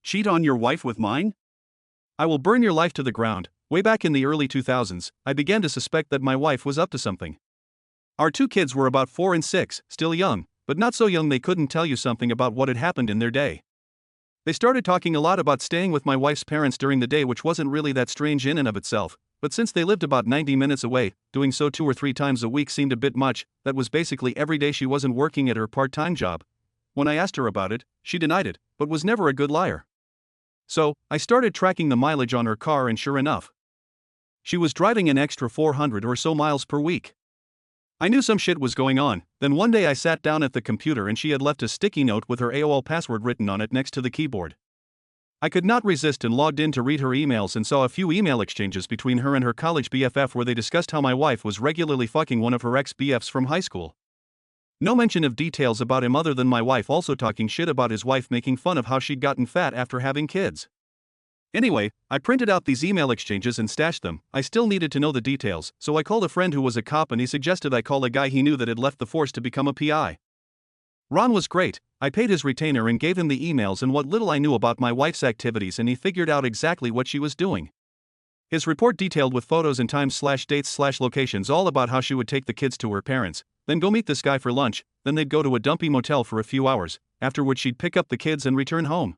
Cheat on your wife with mine? I will burn your life to the ground. Way back in the early 2000s, I began to suspect that my wife was up to something. Our two kids were about 4 and 6, still young, but not so young they couldn't tell you something about what had happened in their day. They started talking a lot about staying with my wife's parents during the day, which wasn't really that strange in and of itself, but since they lived about 90 minutes away, doing so 2 or 3 times a week seemed a bit much. That was basically every day she wasn't working at her part-time job. When I asked her about it, she denied it, but was never a good liar. So, I started tracking the mileage on her car, and sure enough, she was driving an extra 400 or so miles per week. I knew some shit was going on. Then one day I sat down at the computer and she had left a sticky note with her AOL password written on it next to the keyboard. I could not resist and logged in to read her emails and saw a few email exchanges between her and her college BFF where they discussed how my wife was regularly fucking one of her ex-BFs from high school. No mention of details about him other than my wife also talking shit about his wife, making fun of how she'd gotten fat after having kids. Anyway, I printed out these email exchanges and stashed them. I still needed to know the details, so I called a friend who was a cop and he suggested I call a guy he knew that had left the force to become a PI. Ron was great. I paid his retainer and gave him the emails and what little I knew about my wife's activities, and he figured out exactly what she was doing. His report detailed with photos and times/dates/locations all about how she would take the kids to her parents, then go meet this guy for lunch, then they'd go to a dumpy motel for a few hours, after which she'd pick up the kids and return home.